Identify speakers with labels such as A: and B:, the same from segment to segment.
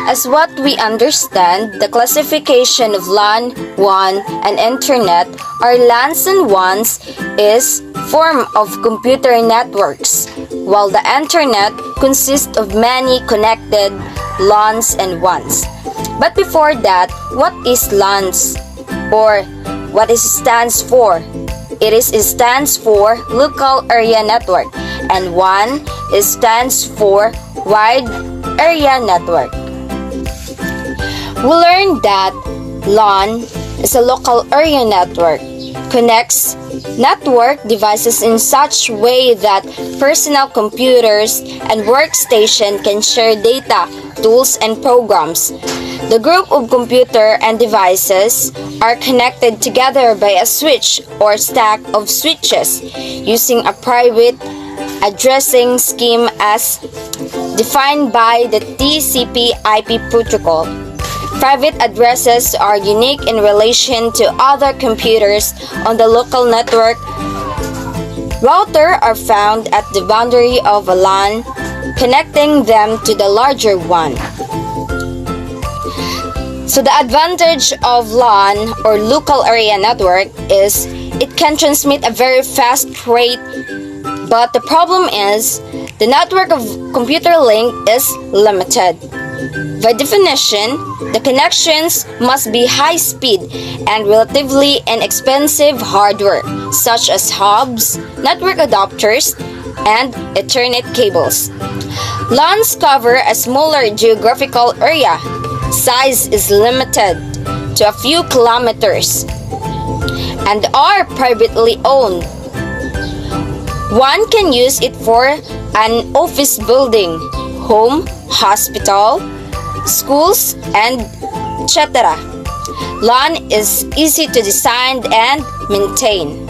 A: As what we understand, the classification of LAN, WAN, and Internet or LANs and WANs is form of computer networks, while the Internet consists of many connected LANs and WANs. But before that, what is LANs or what it stands for? It stands for Local Area Network, and WAN stands for Wide Area Network. We learned that LAN is a local area network, connects network devices in such way that personal computers and workstation can share data, tools, and programs. The group of computer and devices are connected together by a switch or stack of switches using a private addressing scheme as defined by the TCP/IP protocol. Private addresses are unique in relation to other computers on the local network. Routers are found at the boundary of a LAN, connecting them to the larger one. So the advantage of LAN or local area network is it can transmit a very fast rate, but the problem is the network of computer link is limited. By definition, the connections must be high speed and relatively inexpensive hardware, such as hubs, network adapters, and Ethernet cables. LANs cover a smaller geographical area. Size is limited to a few kilometers and are privately owned. One can use it for an office building, home, hospital, schools, and etc. LAN is easy to design and maintain.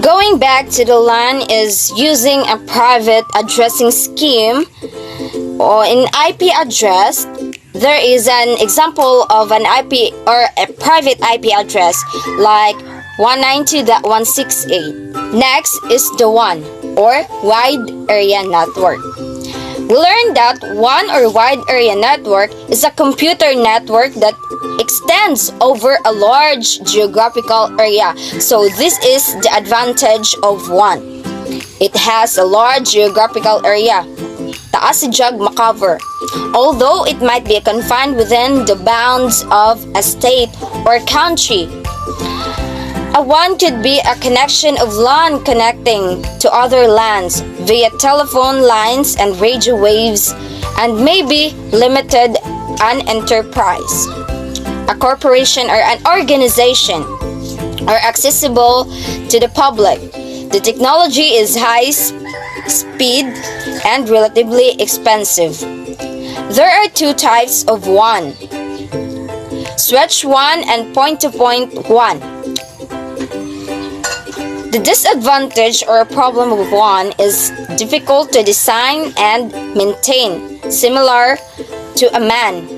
A: Going back to the LAN is using a private addressing scheme or an IP address. There is an example of an IP or a private IP address like 192.168. Next is the WAN or Wide Area Network. We learned that WAN or Wide Area Network is a computer network that extends over a large geographical area. So this is the advantage of WAN. It has a large geographical area. Taas si jug makover. Although it might be confined within the bounds of a state or country. A WAN could be a connection of LAN connecting to other LANs via telephone lines and radio waves, and may be limited an enterprise, a corporation, or an organization, are accessible to the public. The technology is high speed and relatively expensive. There are two types of WAN: switch WAN and point-to-point WAN. The disadvantage or problem of WAN is difficult to design and maintain, similar to a MAN.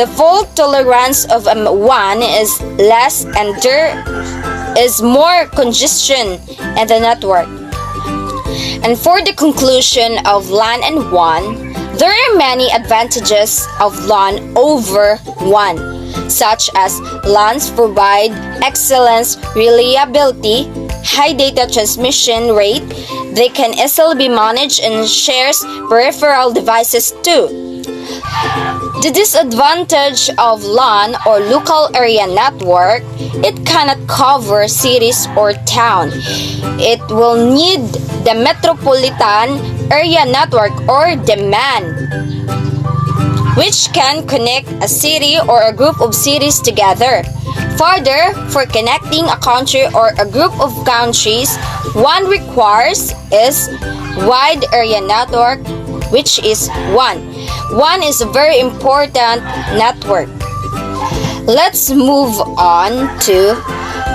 A: The fault tolerance of a WAN is less and there is more congestion in the network. And for the conclusion of LAN and WAN, there are many advantages of LAN over WAN, such as LANs provide excellent reliability, high data transmission rate, they can easily be managed and shares peripheral devices too. The disadvantage of LAN or local area network, it cannot cover cities or town. It will need the metropolitan area network or the MAN, which can connect a city or a group of cities together. Further, for connecting a country or a group of countries, one requires is wide area network, which is WAN. WAN is a very important network. Let's move on to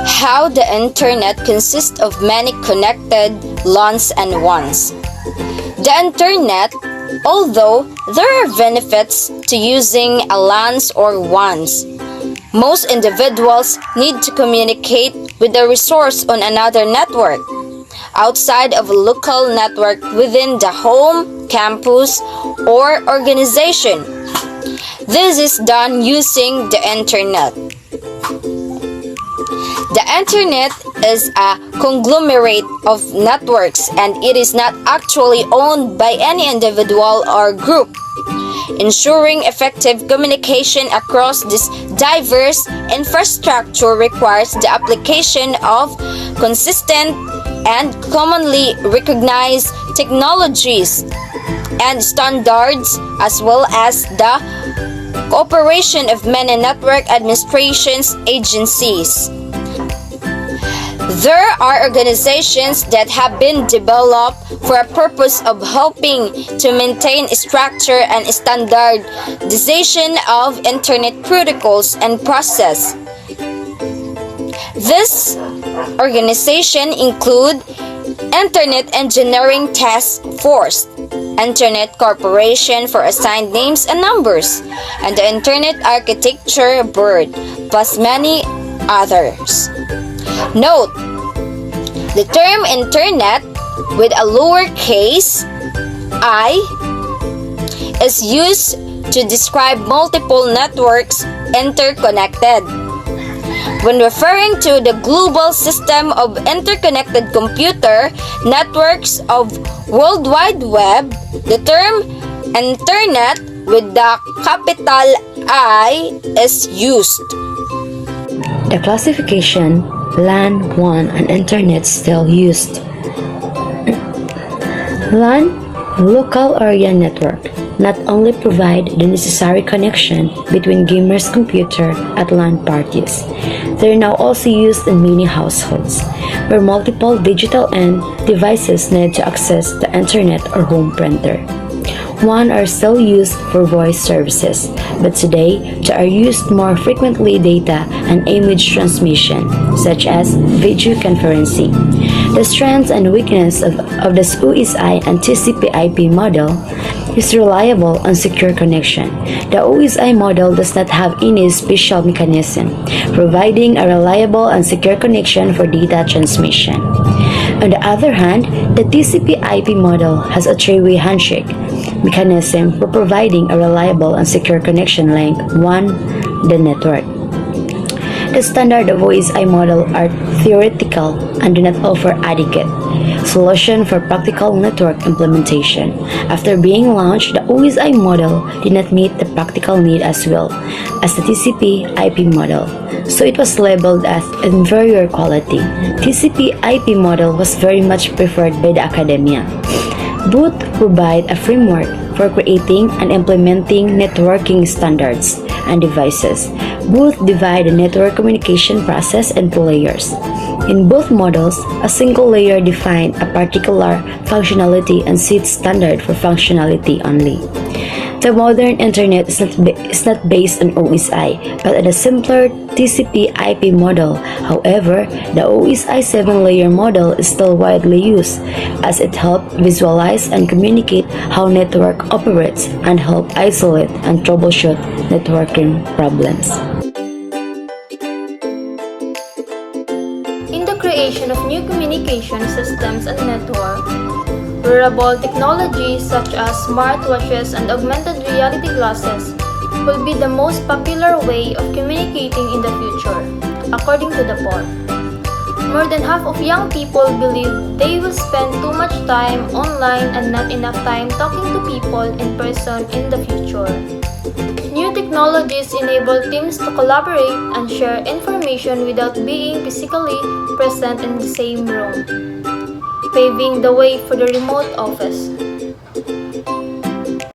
A: how the internet consists of many connected LANs and WANs. The internet, although there are benefits to using a LANs or WANs, Most individuals need to communicate with the resource on another network, outside of a local network within the home, campus, or organization. This is done using the internet. The internet is a conglomerate of networks and it is not actually owned by any individual or group. Ensuring effective communication across this diverse infrastructure requires the application of consistent and commonly recognized technologies and standards, as well as the cooperation of many network administrations agencies. There are organizations that have been developed for a purpose of helping to maintain structure and standardization of internet protocols and process. This organization include Internet Engineering Task Force, Internet Corporation for Assigned Names and Numbers, and the Internet Architecture Board, plus many others. Note, the term Internet with a lowercase I is used to describe multiple networks interconnected. When referring to the global system of interconnected computer networks of World Wide Web, the term Internet with the capital I is used.
B: The classification LAN, WAN, and Internet still used. LAN, Local Area Network, not only provide the necessary connection between gamers' computer at LAN parties, they are now also used in many households, where multiple digital end devices need to access the Internet or home printer. WAN are still used for voice services, but today they are used more frequently data and image transmission, such as video conferencing. The strengths and weakness of the OSI and TCP/IP model is reliable and secure connection. The OSI model does not have any special mechanism, providing a reliable and secure connection for data transmission. On the other hand, the TCP/IP model has a three-way handshake mechanism for providing a reliable and secure connection link the network. The standard of OSI model are theoretical and do not offer adequate solution for practical network implementation. After being launched, the OSI model did not meet the practical need as well as the TCP/IP model, so it was labeled as inferior quality. TCP/IP model was very much preferred by the academia. Both provide a framework for creating and implementing networking standards and devices. Both divide the network communication process into layers. In both models, a single layer defines a particular functionality and sets standard for functionality only. The modern internet is not based on OSI, but on a simpler TCP/IP model. However, the OSI 7-layer model is still widely used, as it helps visualize and communicate how network operates and help isolate and troubleshoot networking problems.
C: In the creation of new communication systems and network, wearable technologies such as smartwatches and augmented reality glasses will be the most popular way of communicating in the future, according to the poll. More than half of young people believe they will spend too much time online and not enough time talking to people in person in the future. New technologies enable teams to collaborate and share information without being physically present in the same room, paving the way for the remote office.